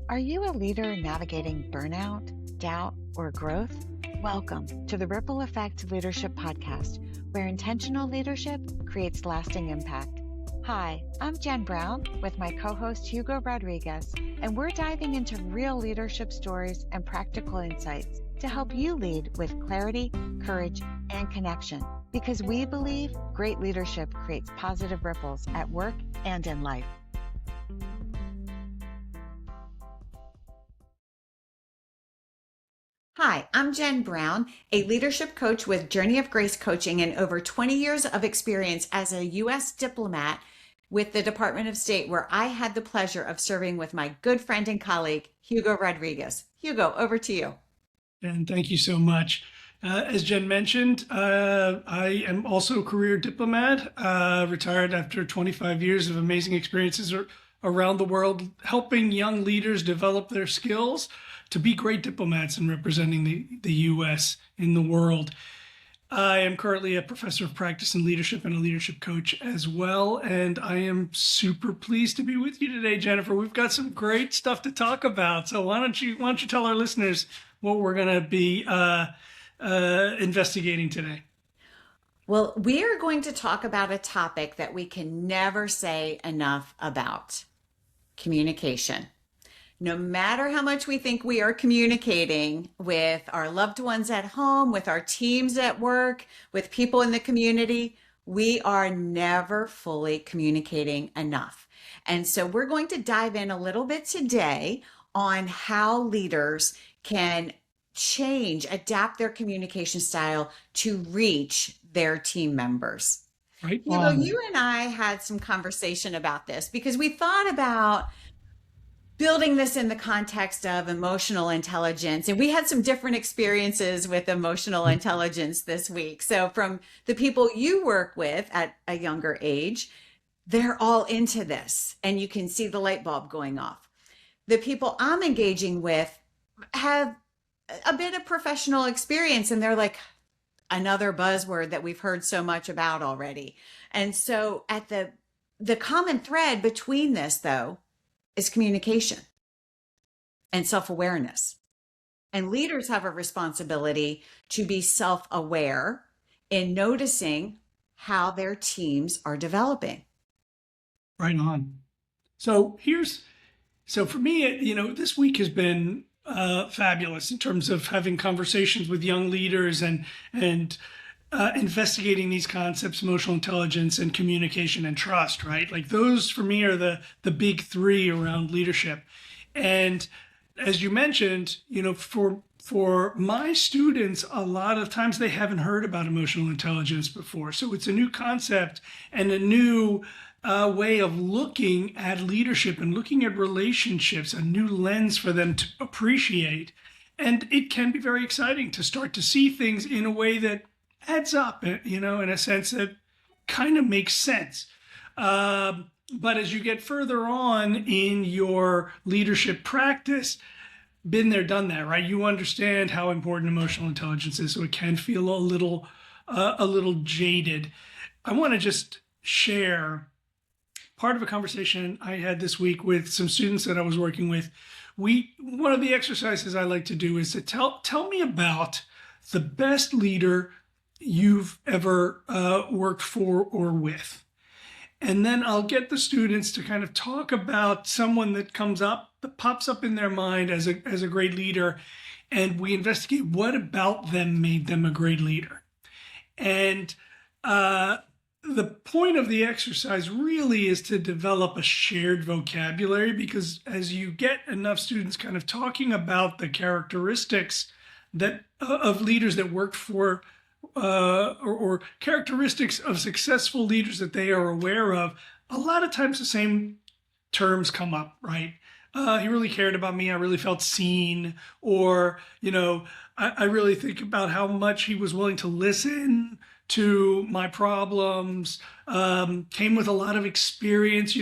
Are you a leader navigating burnout, doubt, or growth? Welcome to the Ripple Effect Leadership Podcast, where intentional leadership creates lasting impact. Hi, I'm Jen Brown with my co-host Hugo Rodriguez, and we're diving into real leadership stories and practical insights to help you lead with clarity, courage, and connection, because we believe great leadership creates positive ripples at work and in life. Hi, I'm Jen Brown, a leadership coach with Journey of Grace Coaching and over 20 years of experience as a U.S. diplomat with the Department of State, where I had the pleasure of serving with my good friend and colleague, Hugo Rodriguez. Hugo, over to you. And thank you so much. As Jen mentioned, I am also a career diplomat, retired after 25 years of amazing experiences around the world, helping young leaders develop their skills to be great diplomats and representing the U.S. in the world. I am currently a professor of practice and leadership and a leadership coach as well. And I am super pleased to be with you today, Jennifer. We've got some great stuff to talk about. So why don't you tell our listeners what we're going to be investigating today? Well, we are going to talk about a topic that we can never say enough about: communication. No matter how much we think we are communicating with our loved ones at home, with our teams at work, with people in the community, we are never fully communicating enough. And so we're going to dive in a little bit today on how leaders can adapt their communication style to reach their team members. Right. Hugo, you and I had some conversation about this because we thought about building this in the context of emotional intelligence. And we had some different experiences with emotional intelligence this week. So from the people you work with at a younger age, they're all into this, and you can see the light bulb going off. The people I'm engaging with have a bit of professional experience, and they're like, another buzzword that we've heard so much about already. And so at the common thread between this, though, is communication and self-awareness. And leaders have a responsibility to be self-aware in noticing how their teams are developing. Right on. So for me, this week has been fabulous in terms of having conversations with young leaders and investigating these concepts: emotional intelligence and communication and trust, right? Like those for me are the big three around leadership. And as you mentioned, for my students, a lot of times they haven't heard about emotional intelligence before. So it's a new concept and a new way of looking at leadership and looking at relationships, a new lens for them to appreciate. And it can be very exciting to start to see things in a way that adds up, in a sense that kind of makes sense. But as you get further on in your leadership practice, been there, done that, right? You understand how important emotional intelligence is, so it can feel a little jaded. I want to just share part of a conversation I had this week with some students that I was working with. One of the exercises I like to do is to tell me about the best leader you've ever worked for or with. And then I'll get the students to kind of talk about someone that pops up in their mind as a great leader. And we investigate what about them made them a great leader. And the point of the exercise really is to develop a shared vocabulary, because as you get enough students kind of talking about the characteristics of leaders that worked for or characteristics of successful leaders that they are aware of, a lot of times the same terms come up, right? He really cared about me. I really felt seen. Or, I really think about how much he was willing to listen to my problems, came with a lot of experience.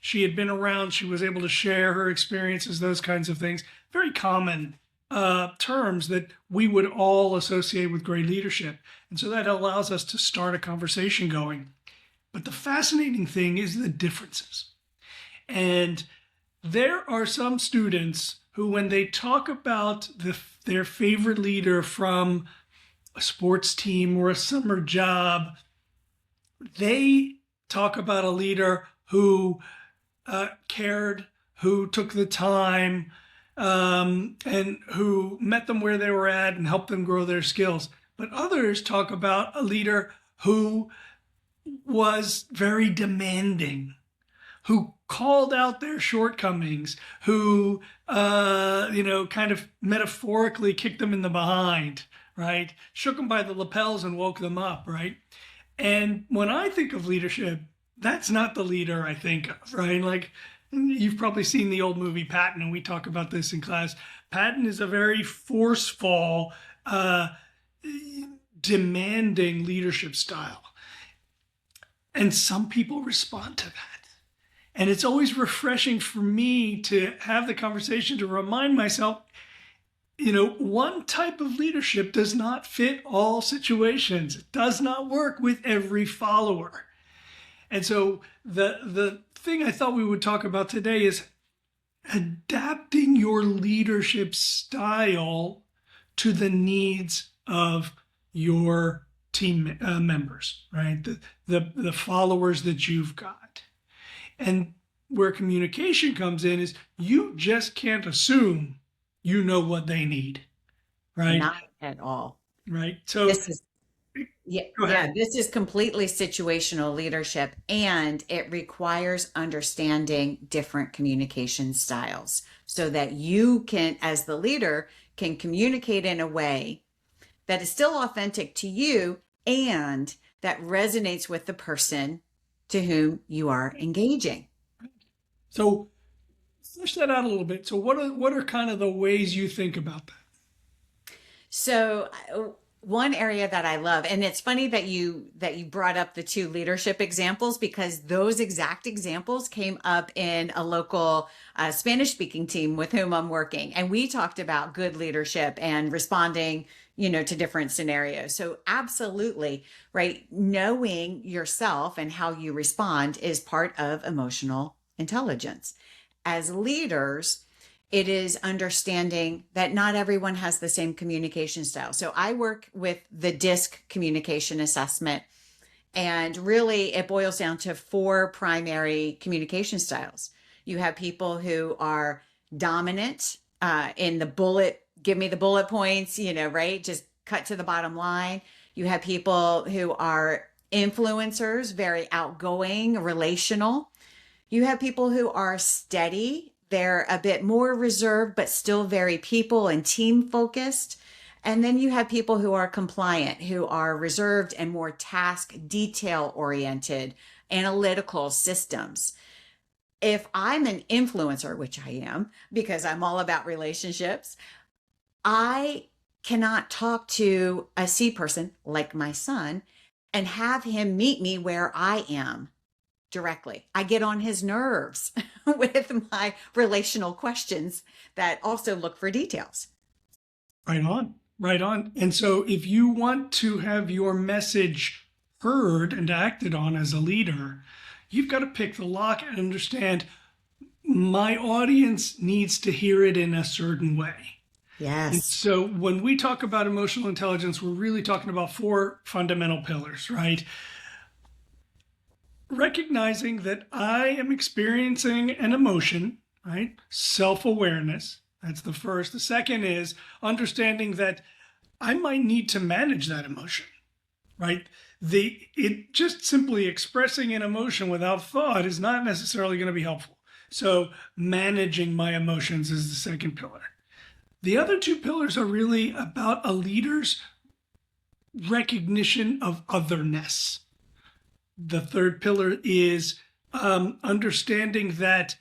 She had been around. She was able to share her experiences, those kinds of things. Very common terms that we would all associate with great leadership. And so that allows us to start a conversation going. But the fascinating thing is the differences. And There are some students who, when they talk about their favorite leader from a sports team or a summer job, they talk about a leader who cared, who took the time, and who met them where they were at and helped them grow their skills. But others talk about a leader who was very demanding, who called out their shortcomings, who, kind of metaphorically kicked them in the behind, right? Shook them by the lapels and woke them up, right? And when I think of leadership, that's not the leader I think of, right? Like, you've probably seen the old movie Patton, and we talk about this in class. Patton is a very forceful, demanding leadership style. And some people respond to that. And it's always refreshing for me to have the conversation to remind myself, one type of leadership does not fit all situations. It does not work with every follower. And so the thing I thought we would talk about today is adapting your leadership style to the needs of your team members, right? The followers that you've got. And where communication comes in is you just can't assume you know what they need, right? Not at all. Right. So This is go ahead. this is completely situational leadership, and it requires understanding different communication styles so that you can, as the leader, can communicate in a way that is still authentic to you and that resonates with the person to whom you are engaging. So flesh that out a little bit. So what are kind of the ways you think about that? So one area that I love, and it's funny that you brought up the two leadership examples, because those exact examples came up in a local Spanish speaking team with whom I'm working, and we talked about good leadership and responding, to different scenarios. So absolutely, right? Knowing yourself and how you respond is part of emotional intelligence. As leaders, it is understanding that not everyone has the same communication style. So I work with the DISC communication assessment, and really it boils down to 4 primary communication styles. You have people who are dominant in the bullet, give me the bullet points, right? Just cut to the bottom line. You have people who are influencers, very outgoing, relational. You have people who are steady. They're a bit more reserved, but still very people and team focused. And then you have people who are compliant, who are reserved and more task detail oriented, analytical systems. If I'm an influencer, which I am, because I'm all about relationships, I cannot talk to a C person like my son and have him meet me where I am directly. I get on his nerves with my relational questions that also look for details. Right on. Right on. And so if you want to have your message heard and acted on as a leader, you've got to pick the lock and understand my audience needs to hear it in a certain way. And Yes. so when we talk about emotional intelligence, we're really talking about 4 fundamental pillars, right? Recognizing that I am experiencing an emotion, right? Self-awareness. That's the first. The second is understanding that I might need to manage that emotion, right? It just simply expressing an emotion without thought is not necessarily going to be helpful. So managing my emotions is the second pillar. The other 2 pillars are really about a leader's recognition of otherness. The third pillar is understanding that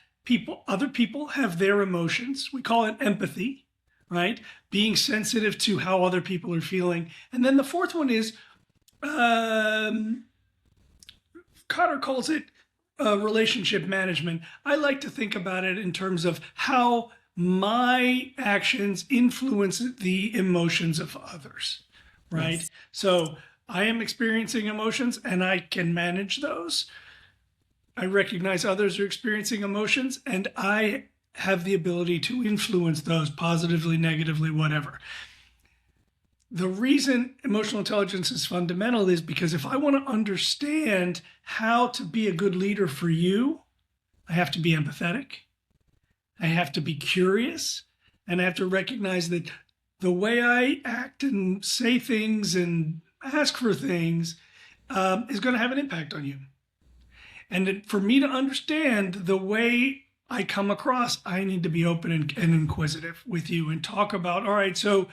other people have their emotions. We call it empathy, right? Being sensitive to how other people are feeling. And then the fourth one is, Cotter calls it relationship management. I like to think about it in terms of how my actions influence the emotions of others, right? Yes. So I am experiencing emotions and I can manage those. I recognize others are experiencing emotions, and I have the ability to influence those positively, negatively, whatever. The reason emotional intelligence is fundamental is because if I want to understand how to be a good leader for you, I have to be empathetic. I have to be curious, and I have to recognize that the way I act and say things and ask for things is going to have an impact on you. And for me to understand the way I come across, I need to be open and inquisitive with you and talk about, all right, so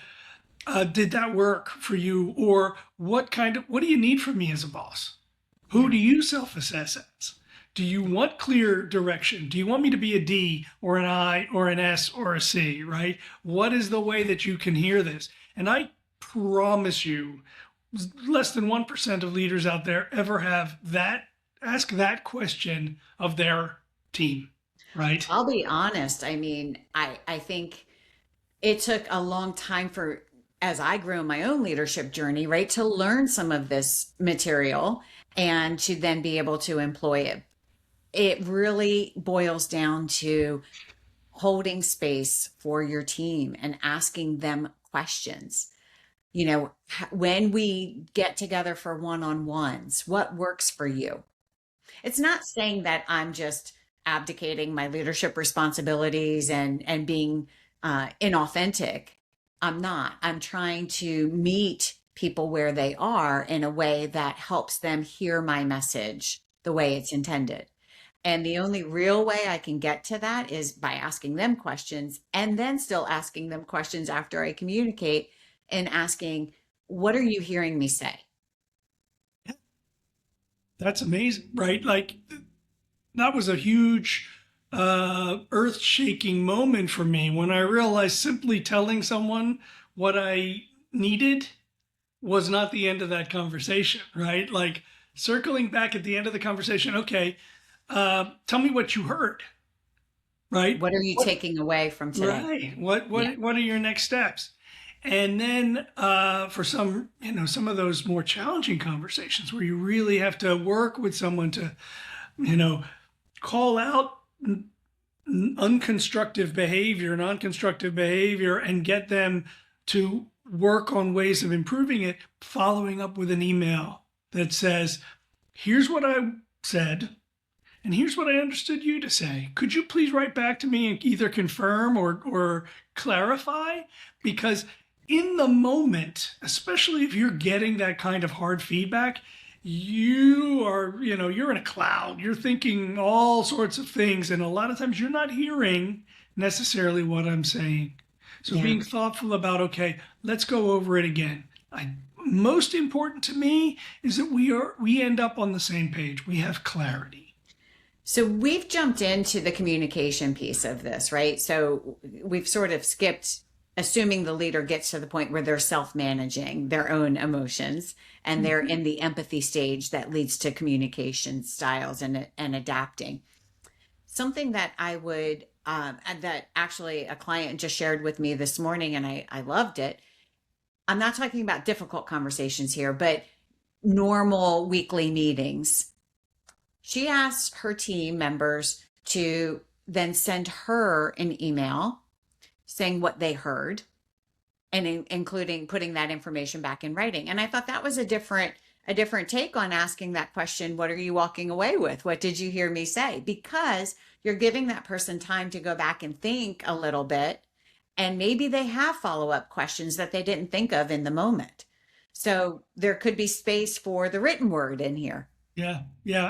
did that work for you? Or what do you need from me as a boss? Who do you self-assess as? Do you want clear direction? Do you want me to be a D or an I or an S or a C, right? What is the way that you can hear this? And I promise you, less than 1% of leaders out there ever ask that question of their team, right? I'll be honest. I mean, I think it took a long time as I grew in my own leadership journey, right, to learn some of this material and to then be able to employ it. It really boils down to holding space for your team and asking them questions. When we get together for one-on-ones, what works for you? It's not saying that I'm just abdicating my leadership responsibilities and being inauthentic. I'm not. I'm trying to meet people where they are in a way that helps them hear my message the way it's intended. And the only real way I can get to that is by asking them questions and then still asking them questions after I communicate and asking, what are you hearing me say? That's amazing, right? Like that was a huge earth-shaking moment for me when I realized simply telling someone what I needed was not the end of that conversation, right? Like circling back at the end of the conversation, okay, tell me what you heard, right? What are you taking away from today? Right. What are your next steps? And then for some of those more challenging conversations where you really have to work with someone to, call out non-constructive behavior and get them to work on ways of improving it, following up with an email that says, here's what I said, and here's what I understood you to say. Could you please write back to me and either confirm or clarify? Because in the moment, especially if you're getting that kind of hard feedback, you're in a cloud. You're thinking all sorts of things. And a lot of times you're not hearing necessarily what I'm saying. So being thoughtful about, okay, let's go over it again. Most important to me is that we end up on the same page. We have clarity. So we've jumped into the communication piece of this, right? So we've sort of skipped assuming the leader gets to the point where they're self-managing their own emotions and they're in the empathy stage that leads to communication styles and adapting. Something that I would, that actually a client just shared with me this morning, and I loved it. I'm not talking about difficult conversations here, but normal weekly meetings. She asked her team members to then send her an email saying what they heard and including putting that information back in writing. And I thought that was a different take on asking that question. What are you walking away with? What did you hear me say? Because you're giving that person time to go back and think a little bit. And maybe they have follow-up questions that they didn't think of in the moment. So there could be space for the written word in here. Yeah,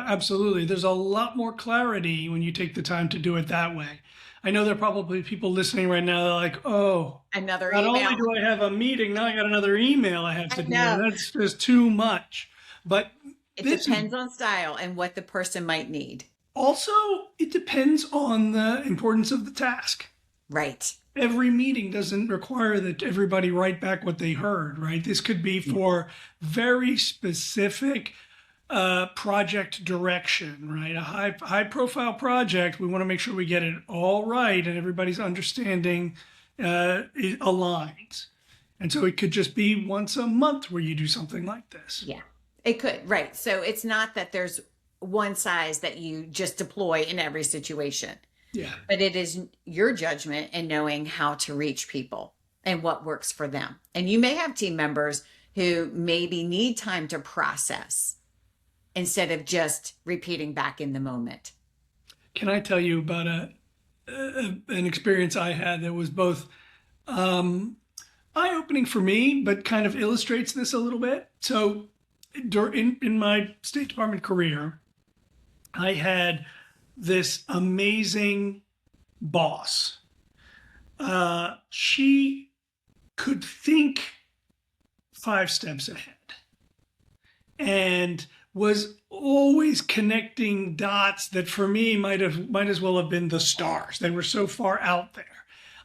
absolutely. There's a lot more clarity when you take the time to do it that way. I know there are probably people listening right now that are like, oh, another not email. only do I have a meeting, now I got another email I have to do. That's just too much. But it depends on style and what the person might need. Also, it depends on the importance of the task. Right. Every meeting doesn't require that everybody write back what they heard, right? This could be for very specific project direction, right? A high profile project. We want to make sure we get it all right and everybody's understanding aligns. And so it could just be once a month where you do something like this. Yeah, it could. Right. So it's not that there's one size that you just deploy in every situation, Yeah. but it is your judgment and knowing how to reach people and what works for them. And you may have team members who maybe need time to process instead of just repeating back in the moment. Can I tell you about an experience I had that was both um, eye-opening for me, but kind of illustrates this a little bit? So, in my State Department career, I had this amazing boss. She could think 5 steps ahead and was always connecting dots that for me might as well have been the stars. They were so far out there.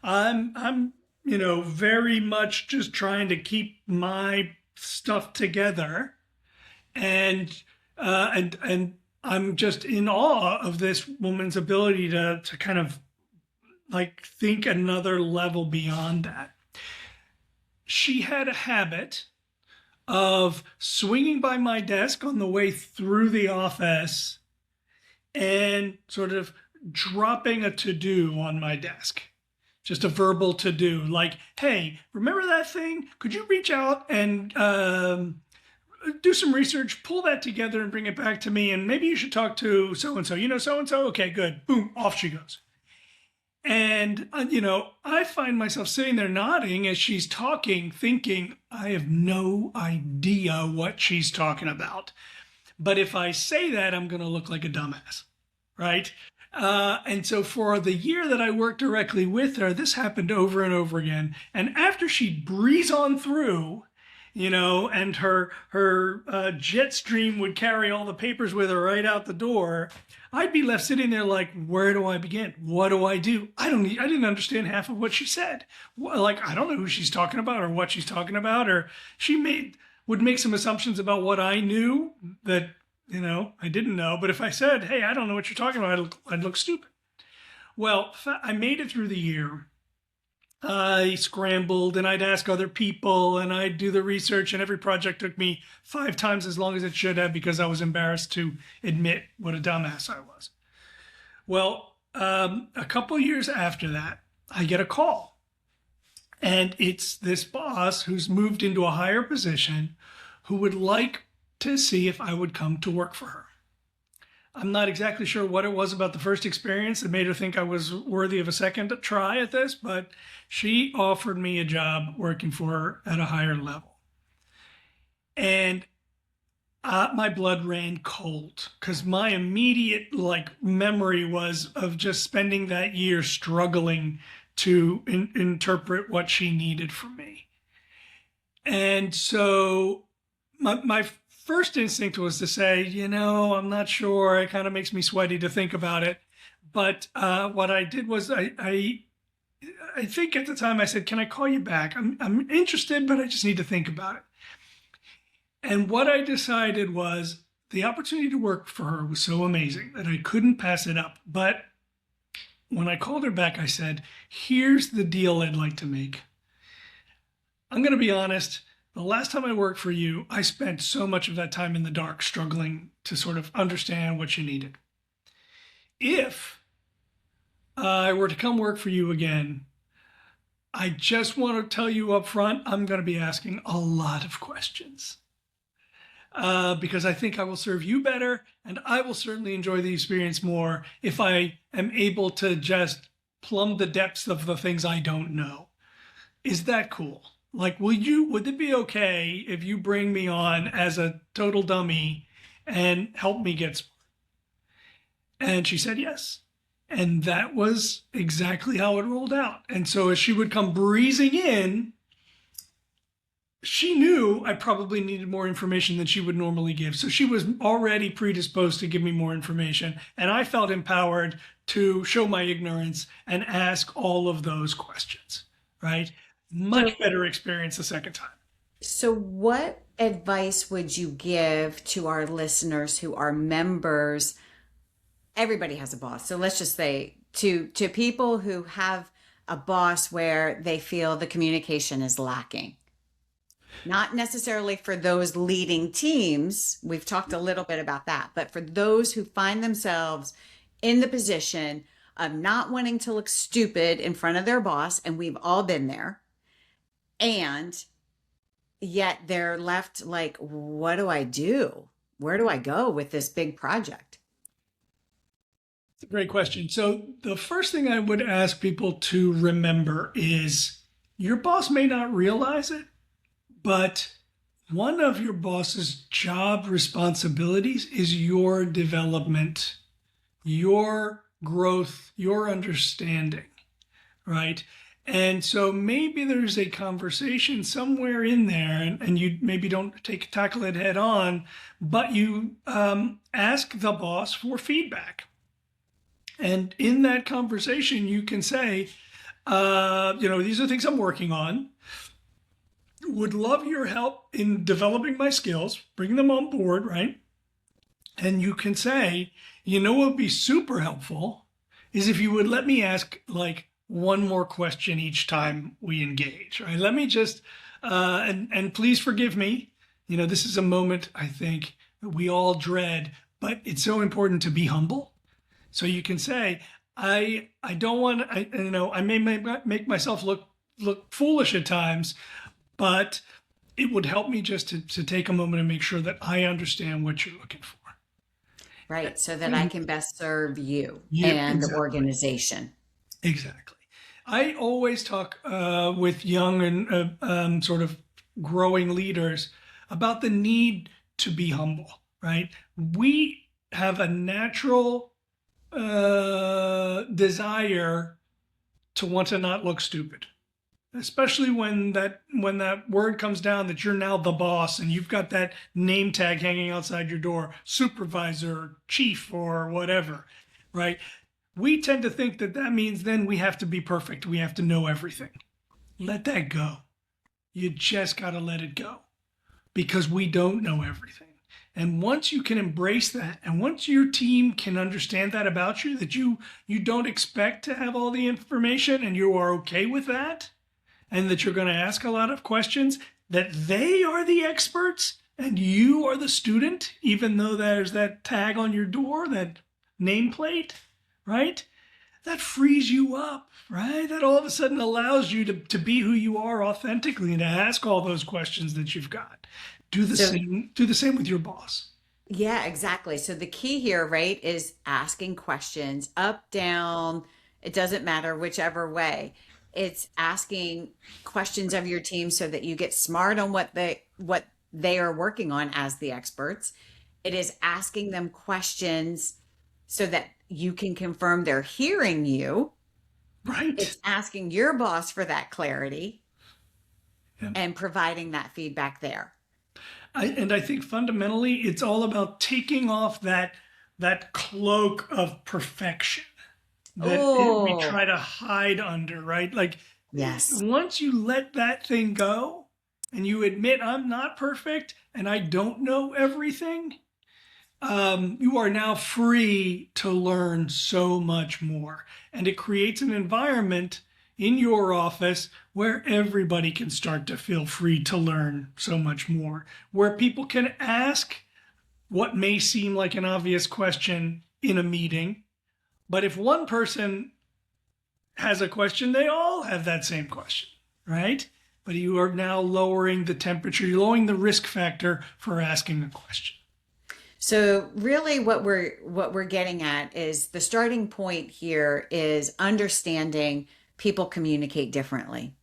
I'm very much just trying to keep my stuff together, and and I'm just in awe of this woman's ability to kind of like think another level beyond that. She had a habit of swinging by my desk on the way through the office and sort of dropping a to-do on my desk. Just a verbal to-do, like, hey, remember that thing? Could you reach out and do some research, pull that together and bring it back to me, and maybe you should talk to so-and-so. You know so-and-so? Okay, good. Boom, off she goes. And, I find myself sitting there nodding as she's talking, thinking, I have no idea what she's talking about. But if I say that, I'm going to look like a dumbass, right? And so for the year that I worked directly with her, this happened over and over again. And after she'd breeze on through, and her jet stream would carry all the papers with her right out the door, I'd be left sitting there like, where do I begin? What do I do? I didn't understand half of what she said. Like, I don't know who she's talking about or what she's talking about, or would make some assumptions about what I knew that, I didn't know. But if I said, hey, I don't know what you're talking about, I'd look stupid. Well, I made it through the year. I scrambled and I'd ask other people and I'd do the research, and every project took me 5 times as long as it should have because I was embarrassed to admit what a dumbass I was. Well, a couple years after that, I get a call, and it's this boss who's moved into a higher position who would like to see if I would come to work for her. I'm not exactly sure what it was about the first experience that made her think I was worthy of a second try at this, but she offered me a job working for her at a higher level. And my blood ran cold because my immediate memory was of just spending that year struggling to interpret what she needed from me. And so my first instinct was to say, I'm not sure. It kind of makes me sweaty to think about it. But what I did was I think at the time I said, can I call you back? I'm interested, but I just need to think about it. And what I decided was the opportunity to work for her was so amazing that I couldn't pass it up. But when I called her back, I said, here's the deal I'd like to make. I'm going to be honest. The last time I worked for you, I spent so much of that time in the dark struggling to sort of understand what you needed. If I were to come work for you again, I just want to tell you up front, I'm going to be asking a lot of questions because I think I will serve you better, and I will certainly enjoy the experience more if I am able to just plumb the depths of the things I don't know. Is that cool? Like, would it be okay if you bring me on as a total dummy and help me get smart? And she said yes. And that was exactly how it rolled out. And so as she would come breezing in, she knew I probably needed more information than she would normally give. So she was already predisposed to give me more information. And I felt empowered to show my ignorance and ask all of those questions, right? Much better experience the second time. So, what advice would you give to our listeners who are members? Everybody has a boss. So let's just say to people who have a boss where they feel the communication is lacking. Not necessarily for those leading teams. We've talked a little bit about that, but for those who find themselves in the position of not wanting to look stupid in front of their boss, and we've all been there, and yet they're left like, what do I do? Where do I go with this big project? It's a great question. So, the first thing I would ask people to remember is your boss may not realize it, but one of your boss's job responsibilities is your development, your growth, your understanding, right? And so maybe there's a conversation somewhere in there, and you maybe don't tackle it head on, but you ask the boss for feedback. And in that conversation, you can say, these are things I'm working on. Would love your help in developing my skills, bring them on board, right? And you can say, what would be super helpful is if you would let me ask like one more question each time we engage, right? Let me just, and please forgive me. This is a moment I think that we all dread, but it's so important to be humble. So you can say, I don't want, I may make myself look foolish at times, but it would help me just to take a moment and make sure that I understand what you're looking for. Right. So that I can best serve you Yeah, and the exactly. organization. Exactly. I always talk with young and sort of growing leaders about the need to be humble, right? We have a natural desire to want to not look stupid, especially when that word comes down that you're now the boss and you've got that name tag hanging outside your door, supervisor, chief, or whatever, right? We tend to think that means then we have to be perfect. We have to know everything. Let that go. You just got to let it go because we don't know everything. And once you can embrace that, and once your team can understand that about you, that you don't expect to have all the information and you are okay with that, and that you're going to ask a lot of questions, that they are the experts and you are the student, even though there's that tag on your door, that nameplate, right? That frees you up, right? That all of a sudden allows you to be who you are authentically and to ask all those questions that you've got. Do the So, same. Do the same with your boss. yeah, exactly. So the key here, right, is asking questions up, down, it doesn't matter whichever way. It's asking questions of your team so that you get smart on what they are working on as the experts. It is asking them questions so that you can confirm they're hearing you. Right. It's asking your boss for that clarity Yeah. and providing that feedback there. I think fundamentally it's all about taking off that cloak of perfection we Oh, try to hide under, right? Like yes. once you let that thing go and you admit I'm not perfect and I don't know everything, you are now free to learn so much more. And it creates an environment in your office where everybody can start to feel free to learn so much more, where people can ask what may seem like an obvious question in a meeting. But if one person has a question, they all have that same question, right? But you are now lowering the temperature, you're lowering the risk factor for asking a question. So really what we're getting at is the starting point here is understanding people communicate differently.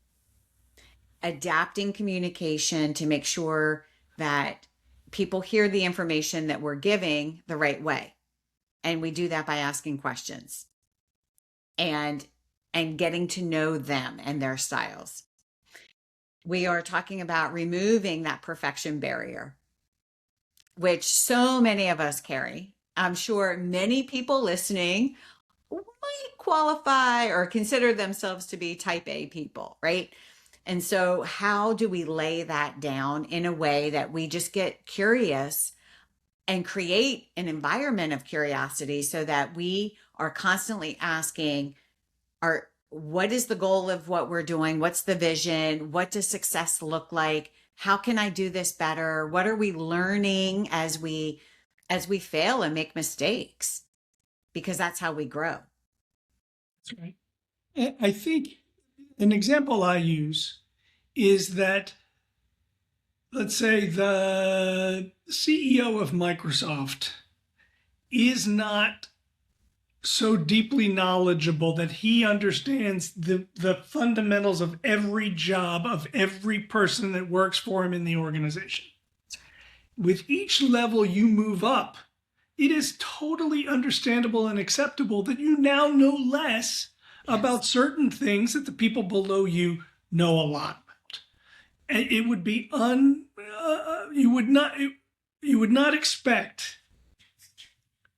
Adapting communication to make sure that people hear the information that we're giving the right way. And we do that by asking questions and getting to know them and their styles. We are talking about removing that perfection barrier, which so many of us carry. I'm sure many people listening might qualify or consider themselves to be type A people, right? And so, how do we lay that down in a way that we just get curious and create an environment of curiosity so that we are constantly asking, what is the goal of what we're doing? What's the vision? What does success look like? how can I do this better? What are we learning as we fail and make mistakes? Because that's how we grow. That's right. I think an example I use is that, let's say the CEO of Microsoft is not so deeply knowledgeable that he understands the fundamentals of every job of every person that works for him in the organization. With each level you move up, it is totally understandable and acceptable that you now know less about certain things that the people below you know a lot about. And it would be you would not expect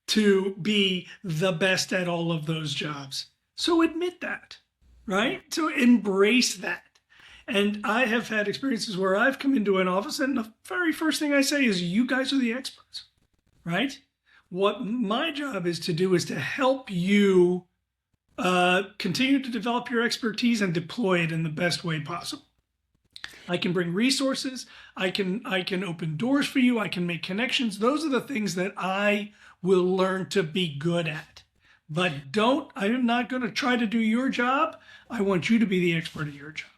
to be the best at all of those jobs. So admit that, right? So embrace that. And I have had experiences where I've come into an office and the very first thing I say is, you guys are the experts, right? What my job is to do is to help you continue to develop your expertise and deploy it in the best way possible. I can bring resources. I can open doors for you. I can make connections. Those are the things that I will learn to be good at. But I'm not going to try to do your job. I want you to be the expert at your job.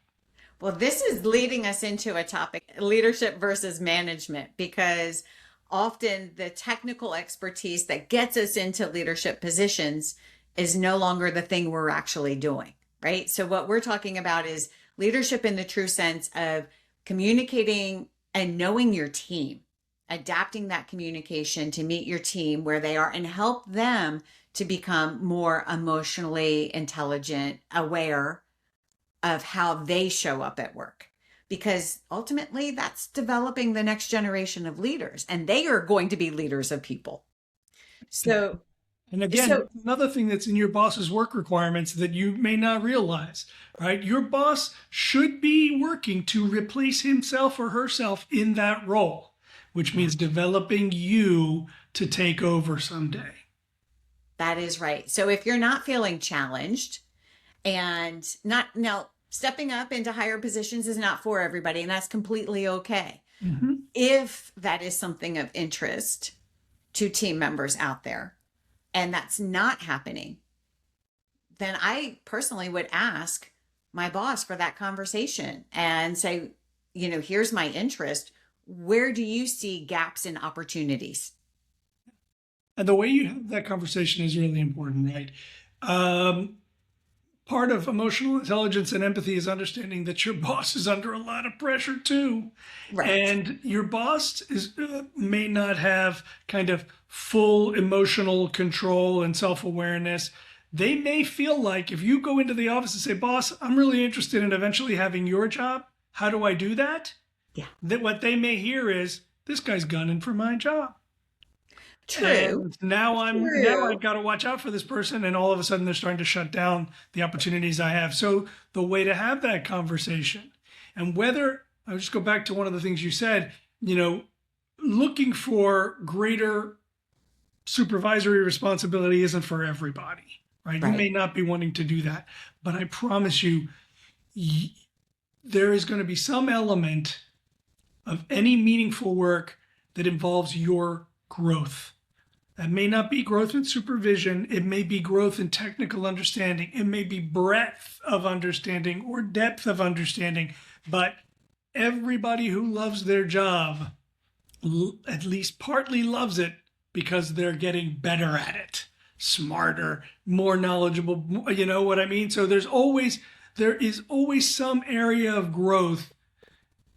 Well, this is leading us into a topic, leadership versus management, because often the technical expertise that gets us into leadership positions is no longer the thing we're actually doing, right? So what we're talking about is leadership in the true sense of communicating and knowing your team, adapting that communication to meet your team where they are and help them to become more emotionally intelligent, aware of how they show up at work. Because ultimately that's developing the next generation of leaders, and they are going to be leaders of people. And again, another thing that's in your boss's work requirements that you may not realize, right? Your boss should be working to replace himself or herself in that role, which means developing you to take over someday. That is right. So if you're not feeling challenged and not now, stepping up into higher positions is not for everybody, and that's completely okay. Mm-hmm. If that is something of interest to team members out there, and that's not happening, then I personally would ask my boss for that conversation and say, here's my interest. Where do you see gaps in opportunities? And the way you have that conversation is really important, right? Part of emotional intelligence and empathy is understanding that your boss is under a lot of pressure too. Right. And your boss may not have kind of full emotional control and self-awareness. They may feel like if you go into the office and say, boss, I'm really interested in eventually having your job. How do I do that? Yeah. That what they may hear is, this guy's gunning for my job. True. And now I've got to watch out for this person, and all of a sudden they're starting to shut down the opportunities I have. So the way to have that conversation, and whether I'll just go back to one of the things you said, looking for greater supervisory responsibility isn't for everybody, right? You may not be wanting to do that, but I promise you, there is going to be some element of any meaningful work that involves your growth. That may not be growth in supervision. It may be growth in technical understanding. It may be breadth of understanding or depth of understanding. But everybody who loves their job at least partly loves it because they're getting better at it, smarter, more knowledgeable. You know what I mean? So there is always some area of growth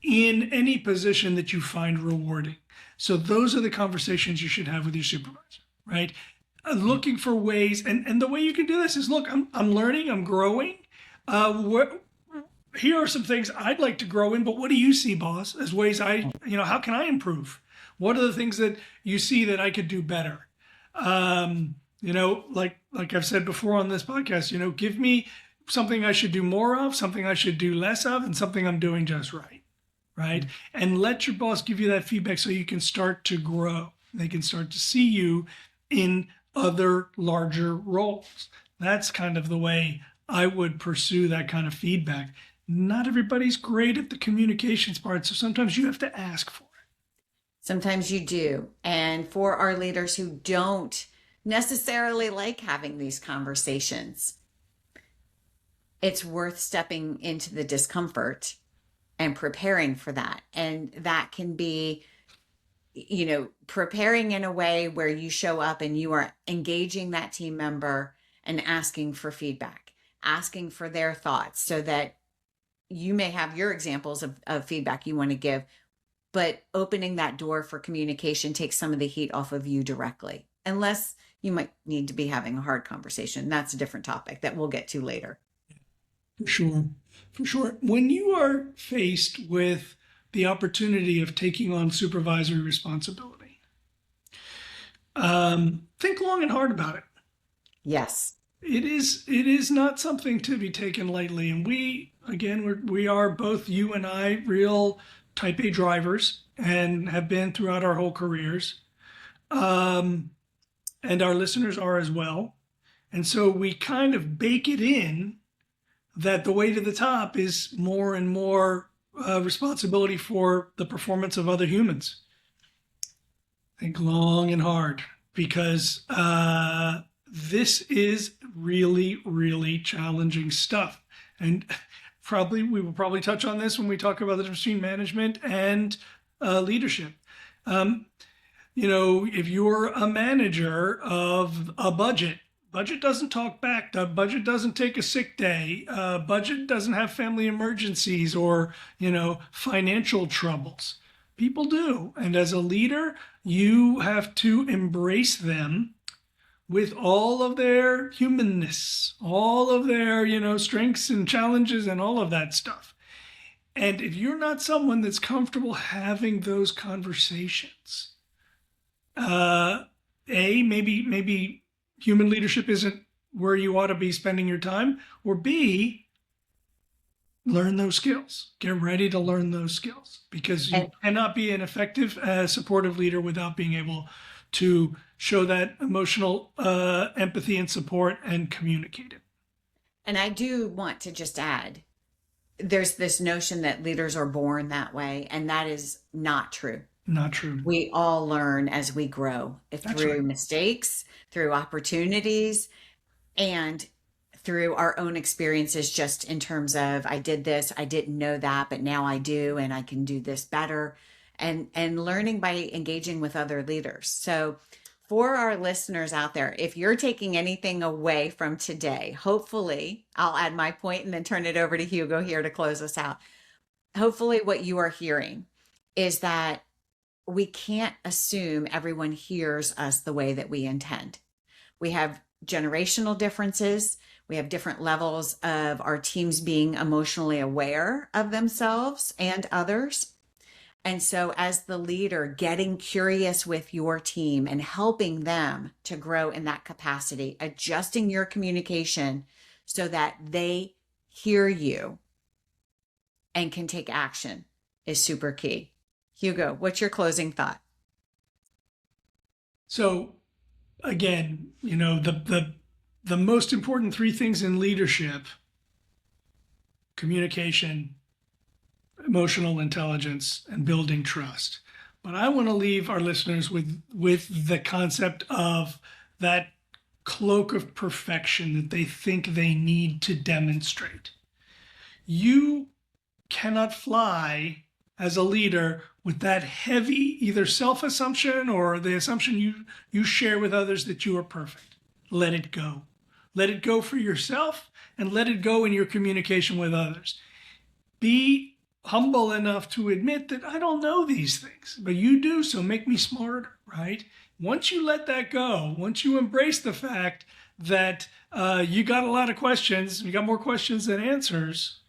in any position that you find rewarding. So those are the conversations you should have with your supervisor, right? Looking for ways, and the way you can do this is, look, I'm learning, I'm growing. Here are some things I'd like to grow in, but what do you see, boss, as ways how can I improve? What are the things that you see that I could do better? Like I've said before on this podcast, give me something I should do more of, something I should do less of, and something I'm doing just right. Right? And let your boss give you that feedback so you can start to grow. They can start to see you in other larger roles. That's kind of the way I would pursue that kind of feedback. not everybody's great at the communications part. So sometimes you have to ask for it. Sometimes you do. And for our leaders who don't necessarily like having these conversations, it's worth stepping into the discomfort and preparing for that. And that can be, preparing in a way where you show up and you are engaging that team member and asking for feedback, asking for their thoughts so that you may have your examples of feedback you want to give, but opening that door for communication takes some of the heat off of you directly, unless you might need to be having a hard conversation. That's a different topic that we'll get to later. For sure. For sure. When you are faced with the opportunity of taking on supervisory responsibility, think long and hard about it. Yes. It is not something to be taken lightly. And we are both, you and I, real type A drivers and have been throughout our whole careers. And our listeners are as well. And so we kind of bake it in that the way to the top is more and more responsibility for the performance of other humans. Think long and hard, because this is really, really challenging stuff. And we will probably touch on this when we talk about the difference between management and leadership. If you're a manager of a budget doesn't talk back. The budget doesn't take a sick day. Budget doesn't have family emergencies or, financial troubles. People do. And as a leader, you have to embrace them with all of their humanness, all of their, strengths and challenges and all of that stuff. And if you're not someone that's comfortable having those conversations, maybe human leadership isn't where you ought to be spending your time, or B, learn those skills. Get ready to learn those skills, because you cannot be an effective, supportive leader without being able to show that emotional empathy and support and communicate it. And I do want to just add, there's this notion that leaders are born that way, and that is not true. Not true. We all learn as we grow through mistakes, through opportunities, and through our own experiences, just in terms of, I did this, I didn't know that, but now I do, and I can do this better, and learning by engaging with other leaders. So for our listeners out there, if you're taking anything away from today, hopefully, I'll add my point and then turn it over to Hugo here to close us out. Hopefully what you are hearing is that we can't assume everyone hears us the way that we intend. We have generational differences. We have different levels of our teams being emotionally aware of themselves and others. And so as the leader, getting curious with your team and helping them to grow in that capacity, adjusting your communication so that they hear you and can take action is super key. Hugo, what's your closing thought? So again, the most important three things in leadership: communication, emotional intelligence, and building trust. But I want to leave our listeners with the concept of that cloak of perfection that they think they need to demonstrate. You cannot fly as a leader with that heavy either self-assumption or the assumption you share with others that you are perfect. Let it go. Let it go for yourself, and let it go in your communication with others. Be humble enough to admit that I don't know these things, but you do, so make me smarter, right? Once you let that go, once you embrace the fact that you got a lot of questions, you got more questions than answers,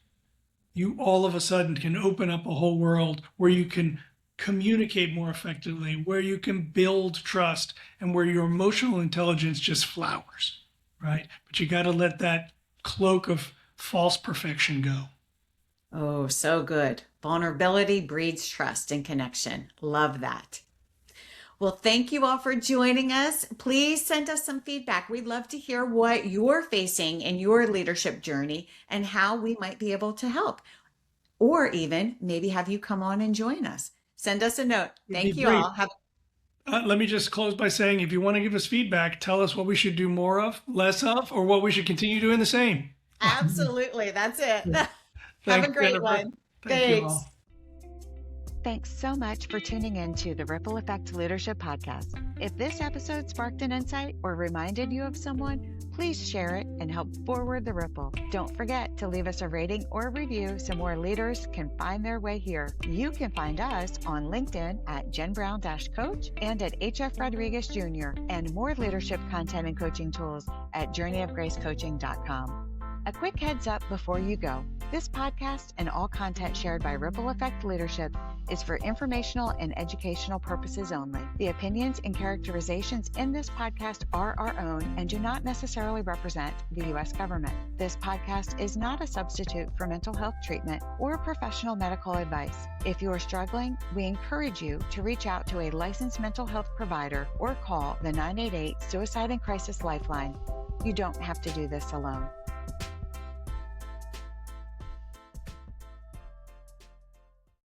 you all of a sudden can open up a whole world where you can communicate more effectively, where you can build trust, and where your emotional intelligence just flowers, right? But you got to let that cloak of false perfection go. Oh, so good. Vulnerability breeds trust and connection. Love that. Well, thank you all for joining us. Please send us some feedback. We'd love to hear what you're facing in your leadership journey and how we might be able to help, or even maybe have you come on and join us. Send us a note. Would be Thank you great. all. Let me just close by saying, if you want to give us feedback, tell us what we should do more of, less of, or what we should continue doing the same. Absolutely. That's it. Have Thanks, a great Jennifer. one. Thank you Thanks. all. Thanks so much for tuning in to the Ripple Effect Leadership Podcast. If this episode sparked an insight or reminded you of someone, please share it and help forward the ripple. Don't forget to leave us a rating or review so more leaders can find their way here. You can find us on LinkedIn at Jen Brown-Coach and at HF Rodriguez Jr. and more leadership content and coaching tools at journeyofgracecoaching.com. A quick heads up before you go. This podcast and all content shared by Ripple Effect Leadership is for informational and educational purposes only. The opinions and characterizations in this podcast are our own and do not necessarily represent the U.S. government. This podcast is not a substitute for mental health treatment or professional medical advice. If you are struggling, we encourage you to reach out to a licensed mental health provider or call the 988 Suicide and Crisis Lifeline. You don't have to do this alone.